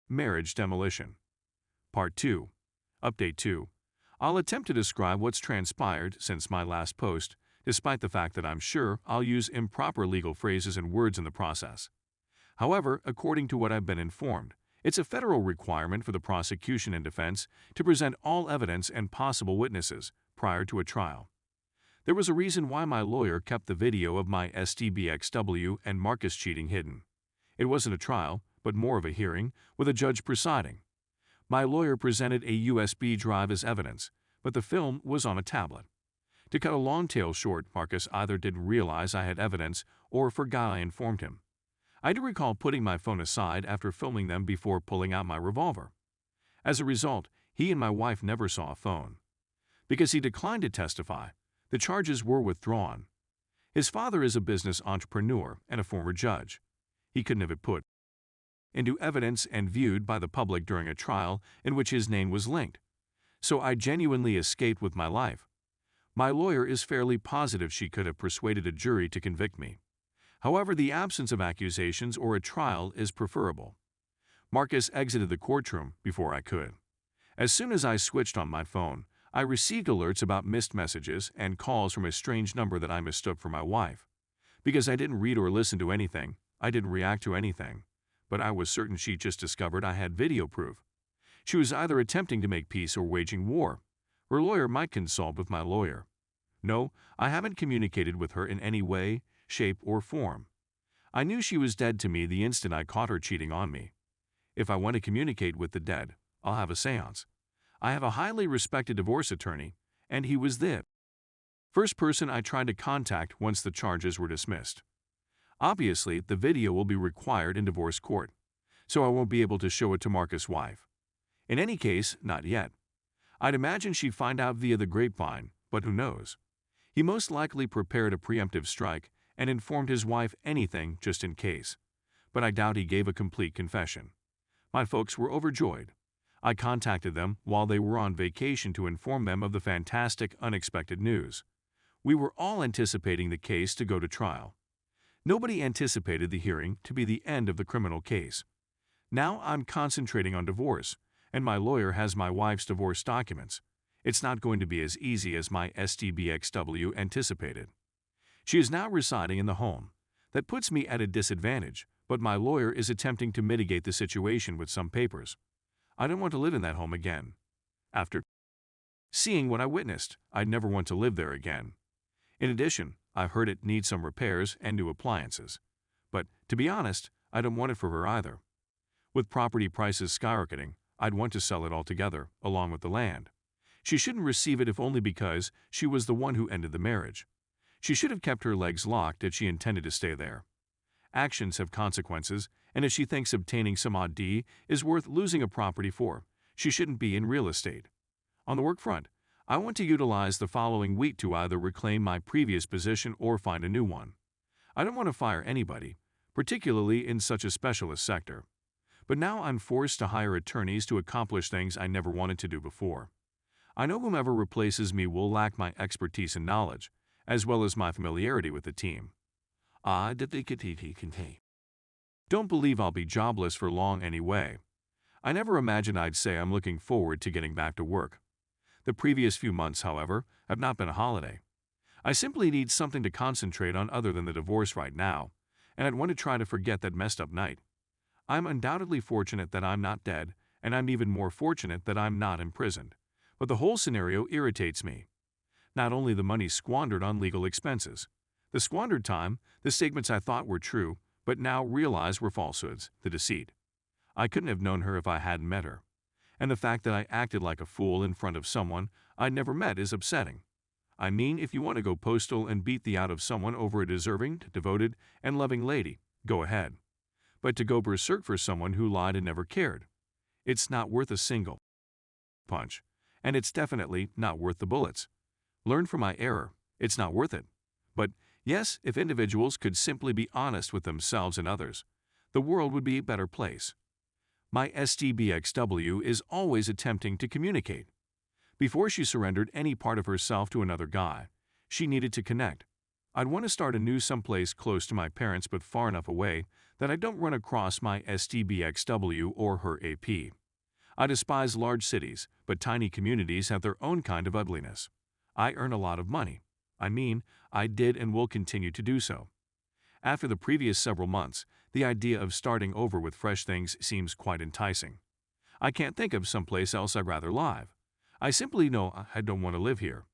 Marriage demolition. Part 2. Update 2. I'll attempt to describe what's transpired since my last post, despite the fact that I'm sure I'll use improper legal phrases and words in the process. However, according to what I've been informed, it's a federal requirement for the prosecution and defense to present all evidence and possible witnesses prior to a trial. There was a reason why my lawyer kept the video of my STBXW and Marcus cheating hidden. It wasn't a trial, but more of a hearing, with a judge presiding. My lawyer presented a USB drive as evidence, but the film was on a tablet. To cut a long tale short, Marcus either didn't realize I had evidence or forgot I informed him. I do recall putting my phone aside after filming them before pulling out my revolver. As a result, he and my wife never saw a phone. Because he declined to testify, the charges were withdrawn. His father is a business entrepreneur and a former judge. He couldn't have it put into evidence and viewed by the public during a trial in which his name was linked. So I genuinely escaped with my life. My lawyer is fairly positive she could have persuaded a jury to convict me. However, the absence of accusations or a trial is preferable. Marcus exited the courtroom before I could. As soon as I switched on my phone, I received alerts about missed messages and calls from a strange number that I mistook for my wife. Because I didn't read or listen to anything, I didn't react to anything, but I was certain she just discovered I had video proof. She was either attempting to make peace or waging war. Her lawyer might consult with my lawyer. No, I haven't communicated with her in any way, shape, or form. I knew she was dead to me the instant I caught her cheating on me. If I want to communicate with the dead, I'll have a seance. I have a highly respected divorce attorney, and he was the first person I tried to contact once the charges were dismissed. Obviously, the video will be required in divorce court, so I won't be able to show it to Marcus' wife. In any case, not yet. I'd imagine she'd find out via the grapevine, but who knows? He most likely prepared a preemptive strike and informed his wife anything just in case, but I doubt he gave a complete confession. My folks were overjoyed. I contacted them while they were on vacation to inform them of the fantastic, unexpected news. We were all anticipating the case to go to trial. Nobody anticipated the hearing to be the end of the criminal case. Now I'm concentrating on divorce, and my lawyer has my wife's divorce documents. It's not going to be as easy as my STBXW anticipated. She is now residing in the home. That puts me at a disadvantage, but my lawyer is attempting to mitigate the situation with some papers. I don't want to live in that home again. After seeing what I witnessed, I'd never want to live there again. In addition, I've heard it needs some repairs and new appliances. But, to be honest, I don't want it for her either. With property prices skyrocketing, I'd want to sell it altogether, along with the land. She shouldn't receive it if only because she was the one who ended the marriage. She should have kept her legs locked if she intended to stay there. Actions have consequences, and if she thinks obtaining some odd D is worth losing a property for, she shouldn't be in real estate. On the work front, I want to utilize the following week to either reclaim my previous position or find a new one. I don't want to fire anybody, particularly in such a specialist sector. But now I'm forced to hire attorneys to accomplish things I never wanted to do before. I know whomever replaces me will lack my expertise and knowledge, as well as my familiarity with the team. Don't believe I'll be jobless for long anyway. I never imagined I'd say I'm looking forward to getting back to work. The previous few months, however, have not been a holiday. I simply need something to concentrate on other than the divorce right now, and I'd want to try to forget that messed up night. I'm undoubtedly fortunate that I'm not dead, and I'm even more fortunate that I'm not imprisoned. But the whole scenario irritates me. Not only the money squandered on legal expenses, the squandered time, the statements I thought were true, but now realize were falsehoods, the deceit. I couldn't have known her if I hadn't met her. And the fact that I acted like a fool in front of someone I'd never met is upsetting. I mean, if you want to go postal and beat the out of someone over a deserving, devoted, and loving lady, go ahead. But to go berserk for someone who lied and never cared, it's not worth a single punch. And it's definitely not worth the bullets. Learn from my error, it's not worth it. But yes, if individuals could simply be honest with themselves and others, the world would be a better place. My STBXW is always attempting to communicate. Before she surrendered any part of herself to another guy, she needed to connect. I'd want to start anew someplace close to my parents but far enough away that I don't run across my STBXW or her AP. I despise large cities, but tiny communities have their own kind of ugliness. I earn a lot of money. I did and will continue to do so. After the previous several months, the idea of starting over with fresh things seems quite enticing. I can't think of someplace else I'd rather live. I simply know I don't want to live here.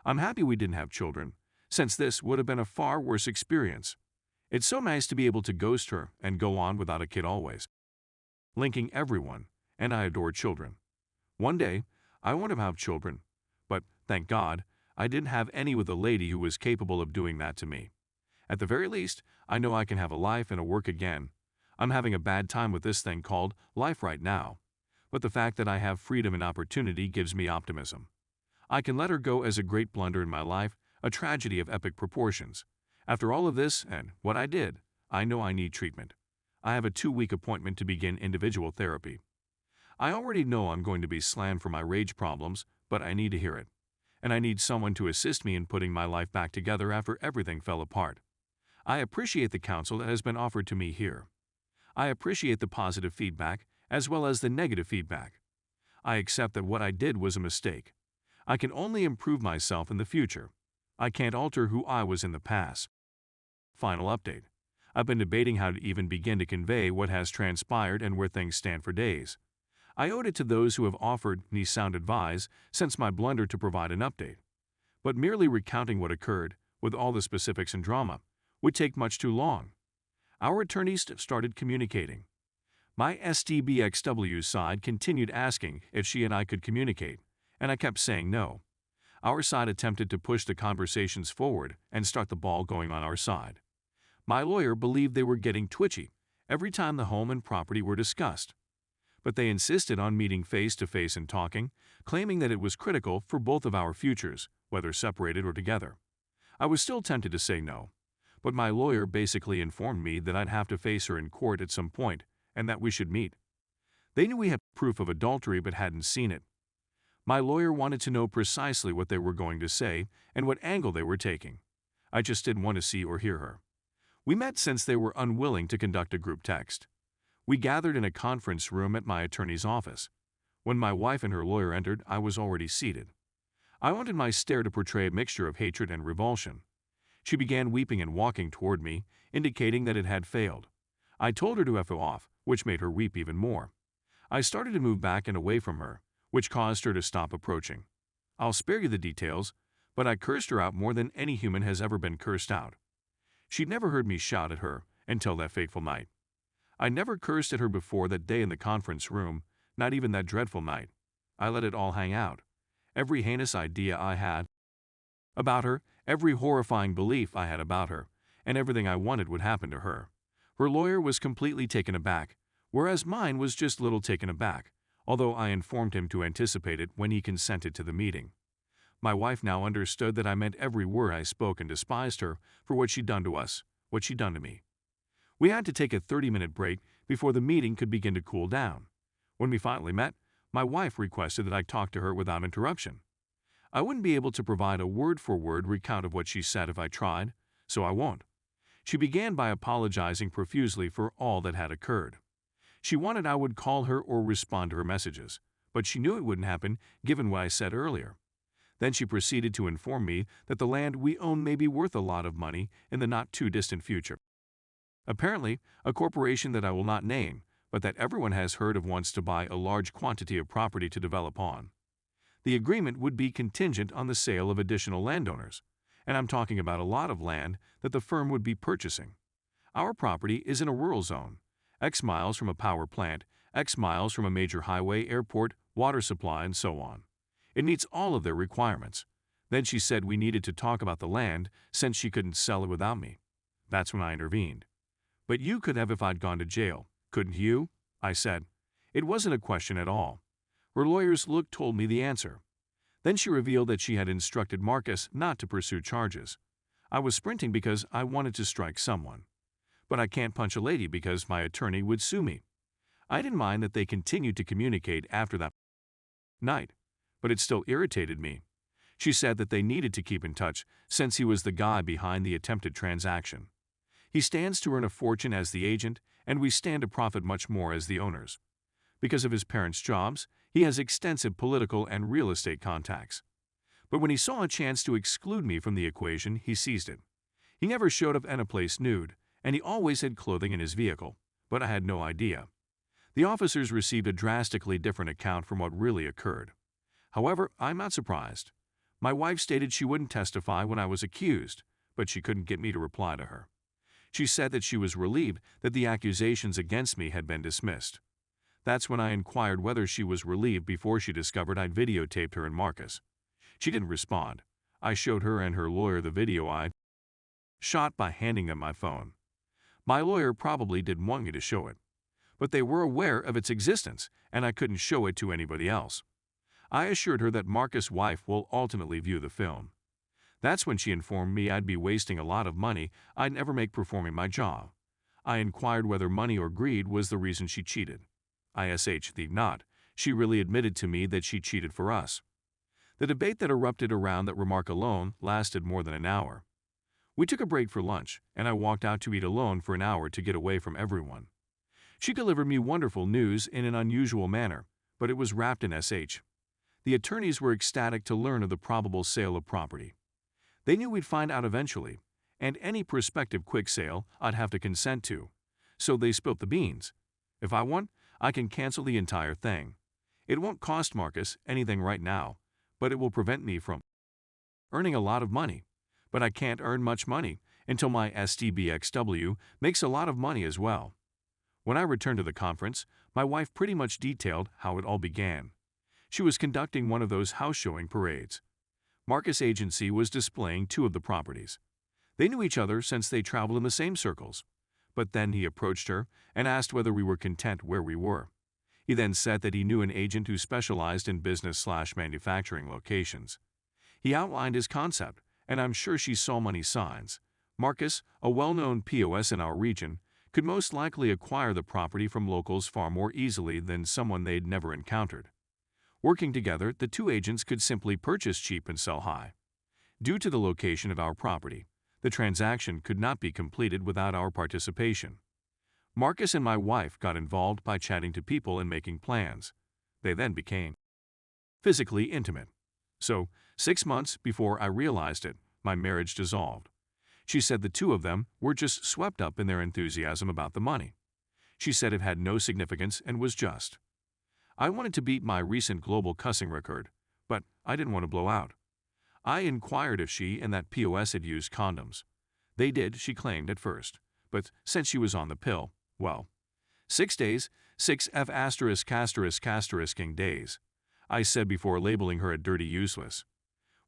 I'm happy we didn't have children, since this would have been a far worse experience. It's so nice to be able to ghost her and go on without a kid always. Linking everyone, and I adore children. One day, I want to have children, but thank God, I didn't have any with a lady who was capable of doing that to me. At the very least, I know I can have a life and a work again. I'm having a bad time with this thing called life right now, but the fact that I have freedom and opportunity gives me optimism. I can let her go as a great blunder in my life, a tragedy of epic proportions. After all of this and what I did, I know I need treatment. I have a 2-week appointment to begin individual therapy. I already know I'm going to be slammed for my rage problems, but I need to hear it. And I need someone to assist me in putting my life back together after everything fell apart. I appreciate the counsel that has been offered to me here. I appreciate the positive feedback as well as the negative feedback. I accept that what I did was a mistake. I can only improve myself in the future. I can't alter who I was in the past. Final update. I've been debating how to even begin to convey what has transpired and where things stand for days. I owed it to those who have offered me sound advice since my blunder to provide an update. But merely recounting what occurred, with all the specifics and drama, would take much too long. Our attorneys started communicating. My STBXW side continued asking if she and I could communicate, and I kept saying no. Our side attempted to push the conversations forward and start the ball going on our side. My lawyer believed they were getting twitchy every time the home and property were discussed. But they insisted on meeting face-to-face and talking, claiming that it was critical for both of our futures, whether separated or together. I was still tempted to say no, but my lawyer basically informed me that I'd have to face her in court at some point and that we should meet. They knew we had proof of adultery but hadn't seen it. My lawyer wanted to know precisely what they were going to say and what angle they were taking. I just didn't want to see or hear her. We met since they were unwilling to conduct a group text. We gathered in a conference room at my attorney's office. When my wife and her lawyer entered, I was already seated. I wanted my stare to portray a mixture of hatred and revulsion. She began weeping and walking toward me, indicating that it had failed. I told her to F off, which made her weep even more. I started to move back and away from her, which caused her to stop approaching. I'll spare you the details, but I cursed her out more than any human has ever been cursed out. She'd never heard me shout at her until that fateful night. I never cursed at her before that day in the conference room, not even that dreadful night. I let it all hang out. Every heinous idea I had about her, every horrifying belief I had about her, and everything I wanted would happen to her. Her lawyer was completely taken aback, whereas mine was just little taken aback, although I informed him to anticipate it when he consented to the meeting. My wife now understood that I meant every word I spoke and despised her for what she'd done to us, what she'd done to me. We had to take a 30-minute break before the meeting could begin to cool down. When we finally met, my wife requested that I talk to her without interruption. I wouldn't be able to provide a word-for-word recount of what she said if I tried, so I won't. She began by apologizing profusely for all that had occurred. She wanted I would call her or respond to her messages, but she knew it wouldn't happen given what I said earlier. Then she proceeded to inform me that the land we own may be worth a lot of money in the not-too-distant future. Apparently, a corporation that I will not name, but that everyone has heard of wants to buy a large quantity of property to develop on. The agreement would be contingent on the sale of additional landowners, and I'm talking about a lot of land that the firm would be purchasing. Our property is in a rural zone, X miles from a power plant, X miles from a major highway, airport, water supply, and so on. It meets all of their requirements. Then she said we needed to talk about the land since she couldn't sell it without me. That's when I intervened. But you could have if I'd gone to jail, couldn't you? I said. It wasn't a question at all. Her lawyer's look told me the answer. Then she revealed that she had instructed Marcus not to pursue charges. I was sprinting because I wanted to strike someone. But I can't punch a lady because my attorney would sue me. I didn't mind that they continued to communicate after that night, but it still irritated me. She said that they needed to keep in touch since he was the guy behind the attempted transaction. He stands to earn a fortune as the agent, and we stand to profit much more as the owners. Because of his parents' jobs, he has extensive political and real estate contacts. But when he saw a chance to exclude me from the equation, he seized it. He never showed up in a place nude, and he always had clothing in his vehicle, but I had no idea. The officers received a drastically different account from what really occurred. However, I'm not surprised. My wife stated she wouldn't testify when I was accused, but she couldn't get me to reply to her. She said that she was relieved that the accusations against me had been dismissed. That's when I inquired whether she was relieved before she discovered I'd videotaped her and Marcus. She didn't respond. I showed her and her lawyer the video I'd shot by handing them my phone. My lawyer probably didn't want me to show it, but they were aware of its existence and I couldn't show it to anybody else. I assured her that Marcus' wife will ultimately view the film. That's when she informed me I'd be wasting a lot of money I'd never make performing my job. I inquired whether money or greed was the reason she cheated. ISH the not. She really admitted to me that she cheated for us. The debate that erupted around that remark alone lasted more than an hour. We took a break for lunch, and I walked out to eat alone for an hour to get away from everyone. She delivered me wonderful news in an unusual manner, but it was wrapped in SH. The attorneys were ecstatic to learn of the probable sale of property. They knew we'd find out eventually, and any prospective quick sale I'd have to consent to. So they spilt the beans. If I want, I can cancel the entire thing. It won't cost Marcus anything right now, but it will prevent me from earning a lot of money. But I can't earn much money until my STBXW makes a lot of money as well. When I returned to the conference, my wife pretty much detailed how it all began. She was conducting one of those house showing parades. Marcus' agency was displaying 2 of the properties. They knew each other since they traveled in the same circles. But then he approached her and asked whether we were content where we were. He then said that he knew an agent who specialized in business/manufacturing locations. He outlined his concept, and I'm sure she saw many signs. Marcus, a well-known POS in our region, could most likely acquire the property from locals far more easily than someone they'd never encountered. Working together, the 2 agents could simply purchase cheap and sell high. Due to the location of our property, the transaction could not be completed without our participation. Marcus and my wife got involved by chatting to people and making plans. They then became physically intimate. So, 6 months before I realized it, my marriage dissolved. She said the 2 of them were just swept up in their enthusiasm about the money. She said it had no significance and was just. I wanted to beat my recent global cussing record, but I didn't want to blow out. I inquired if she and that POS had used condoms. They did, she claimed at first, but since she was on the pill, well, 6 days, 6F *****ing days, I said before labeling her a dirty useless.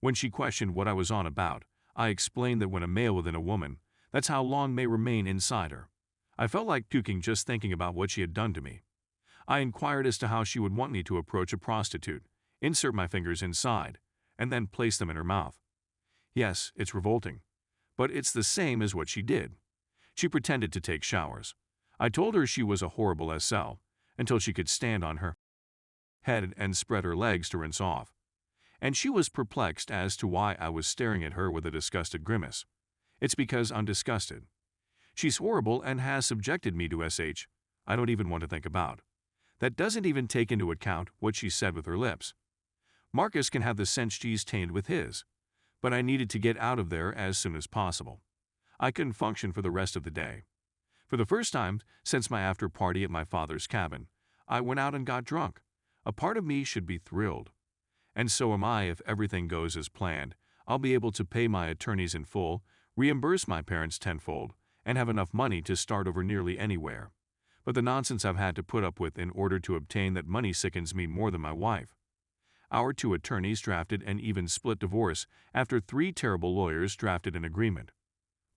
When she questioned what I was on about, I explained that when a male within a woman, that's how long may remain inside her. I felt like puking just thinking about what she had done to me. I inquired as to how she would want me to approach a prostitute, insert my fingers inside, and then place them in her mouth. Yes, it's revolting, but it's the same as what she did. She pretended to take showers. I told her she was a horrible SL, until she could stand on her head and spread her legs to rinse off. And she was perplexed as to why I was staring at her with a disgusted grimace. It's because I'm disgusted. She's horrible and has subjected me to SH I don't even want to think about. That doesn't even take into account what she said with her lips. Marcus can have the sense cheese tainted with his, but I needed to get out of there as soon as possible. I couldn't function for the rest of the day. For the first time since my after party at my father's cabin, I went out and got drunk. A part of me should be thrilled. And so am I if everything goes as planned. I'll be able to pay my attorneys in full, reimburse my parents tenfold, and have enough money to start over nearly anywhere. But the nonsense I've had to put up with in order to obtain that money sickens me more than my wife. Our 2 attorneys drafted an even split divorce after 3 terrible lawyers drafted an agreement.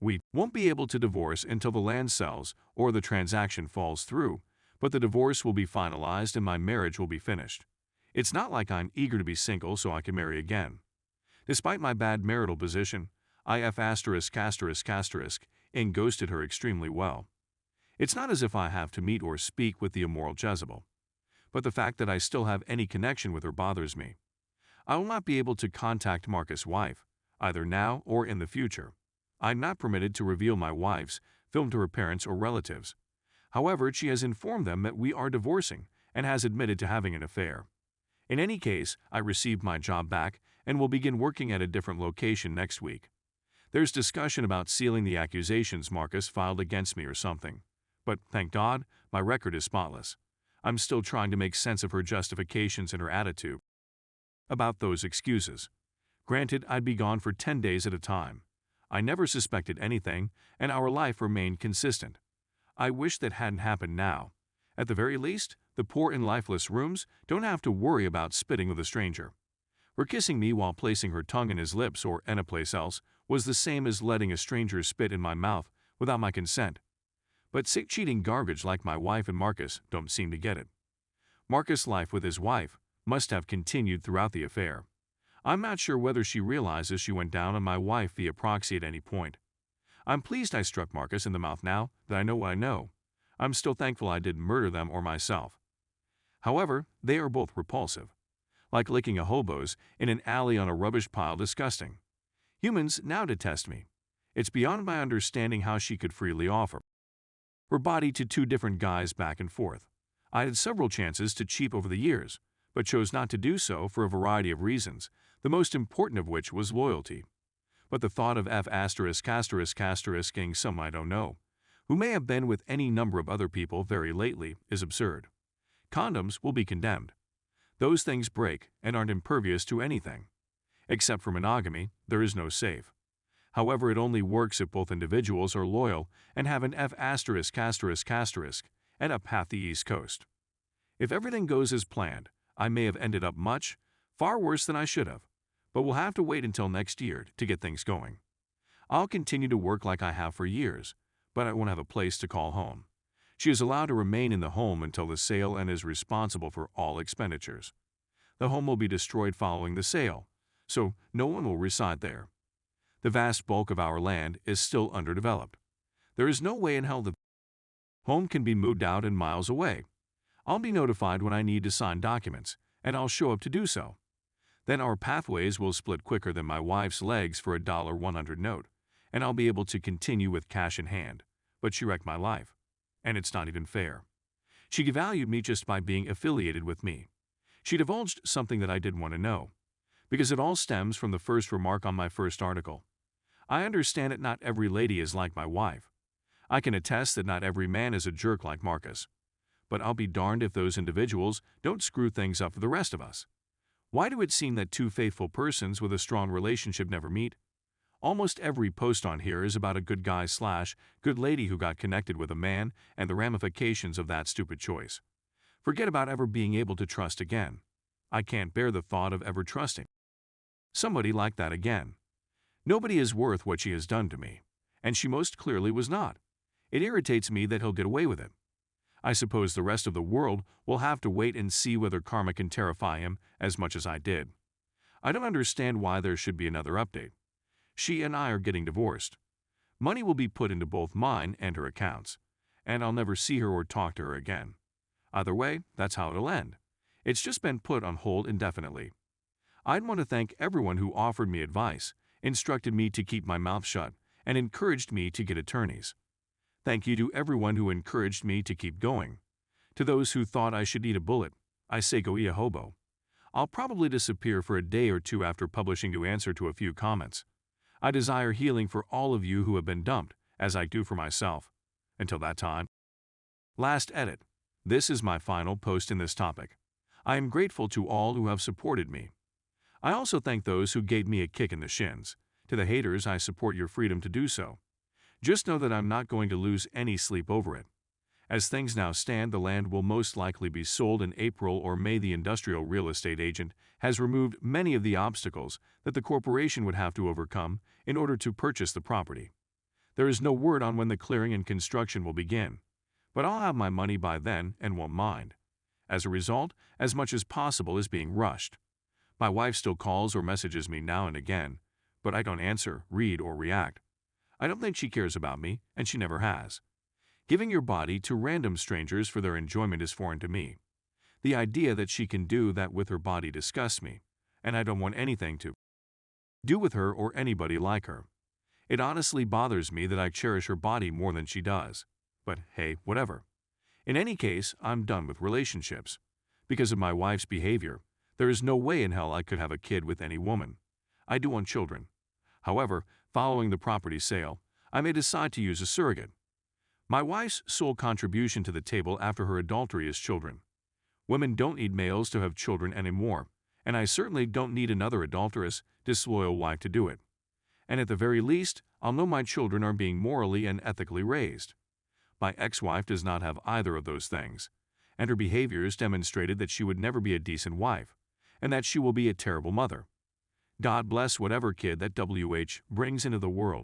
We won't be able to divorce until the land sells or the transaction falls through, but the divorce will be finalized and my marriage will be finished. It's not like I'm eager to be single so I can marry again. Despite my bad marital position, IF ****** ghosted her extremely well. It's not as if I have to meet or speak with the immoral Jezebel, but the fact that I still have any connection with her bothers me. I will not be able to contact Marcus' wife, either now or in the future. I'm not permitted to reveal my wife's film to her parents or relatives. However, she has informed them that we are divorcing and has admitted to having an affair. In any case, I received my job back and will begin working at a different location next week. There's discussion about sealing the accusations Marcus filed against me or something. But thank God, my record is spotless. I'm still trying to make sense of her justifications and her attitude about those excuses. Granted, I'd be gone for 10 days at a time. I never suspected anything, and our life remained consistent. I wish that hadn't happened now. At the very least, the poor and lifeless rooms don't have to worry about spitting with a stranger. Her kissing me while placing her tongue in his lips or anyplace else was the same as letting a stranger spit in my mouth without my consent. But sick cheating garbage like my wife and Marcus don't seem to get it. Marcus' life with his wife must have continued throughout the affair. I'm not sure whether she realizes she went down on my wife via proxy at any point. I'm pleased I struck Marcus in the mouth now that I know what I know. I'm still thankful I didn't murder them or myself. However, they are both repulsive. Like licking a hobo's in an alley on a rubbish pile disgusting. Humans now detest me. It's beyond my understanding how she could freely offer her body to two different guys back and forth. I had several chances to cheat over the years, but chose not to do so for a variety of reasons, the most important of which was loyalty. But the thought of *****ing some I don't know, who may have been with any number of other people very lately, is absurd. Condoms will be condemned. Those things break and aren't impervious to anything. Except for monogamy, there is no safe. However, it only works if both individuals are loyal and have an ***** and up half the East Coast. If everything goes as planned, I may have ended up much, far worse than I should have, but we'll have to wait until next year to get things going. I'll continue to work like I have for years, but I won't have a place to call home. She is allowed to remain in the home until the sale and is responsible for all expenditures. The home will be destroyed following the sale, so no one will reside there. The vast bulk of our land is still underdeveloped. There is no way in hell the home can be moved out and miles away. I'll be notified when I need to sign documents, and I'll show up to do so. Then our pathways will split quicker than my wife's legs for a $100 note, and I'll be able to continue with cash in hand. But she wrecked my life, and it's not even fair. She devalued me just by being affiliated with me. She divulged something that I didn't want to know, because it all stems from the first remark on my first article. I understand that not every lady is like my wife. I can attest that not every man is a jerk like Marcus. But I'll be darned if those individuals don't screw things up for the rest of us. Why do it seem that two faithful persons with a strong relationship never meet? Almost every post on here is about a good guy/good lady who got connected with a man and the ramifications of that stupid choice. Forget about ever being able to trust again. I can't bear the thought of ever trusting somebody like that again. Nobody is worth what she has done to me, and she most clearly was not. It irritates me that he'll get away with it. I suppose the rest of the world will have to wait and see whether karma can terrify him as much as I did. I don't understand why there should be another update. She and I are getting divorced. Money will be put into both mine and her accounts, and I'll never see her or talk to her again. Either way, that's how it'll end. It's just been put on hold indefinitely. I'd want to thank everyone who offered me advice, instructed me to keep my mouth shut, and encouraged me to get attorneys. Thank you to everyone who encouraged me to keep going. To those who thought I should eat a bullet, I say go eat a hobo. I'll probably disappear for a day or two after publishing to answer to a few comments. I desire healing for all of you who have been dumped, as I do for myself. Until that time. Last edit. This is my final post in this topic. I am grateful to all who have supported me. I also thank those who gave me a kick in the shins. To the haters, I support your freedom to do so. Just know that I'm not going to lose any sleep over it. As things now stand, the land will most likely be sold in April or May. The industrial real estate agent has removed many of the obstacles that the corporation would have to overcome in order to purchase the property. There is no word on when the clearing and construction will begin, but I'll have my money by then and won't mind. As a result, as much as possible is being rushed. My wife still calls or messages me now and again, but I don't answer, read, or react. I don't think she cares about me, and she never has. Giving your body to random strangers for their enjoyment is foreign to me. The idea that she can do that with her body disgusts me, and I don't want anything to do with her or anybody like her. It honestly bothers me that I cherish her body more than she does. But hey, whatever. In any case, I'm done with relationships. Because of my wife's behavior, there is no way in hell I could have a kid with any woman. I do want children. However, following the property sale, I may decide to use a surrogate. My wife's sole contribution to the table after her adultery is children. Women don't need males to have children anymore, and I certainly don't need another adulterous, disloyal wife to do it. And at the very least, I'll know my children are being morally and ethically raised. My ex-wife does not have either of those things, and her behaviors demonstrated that she would never be a decent wife, and that she will be a terrible mother. God bless whatever kid that WH brings into the world.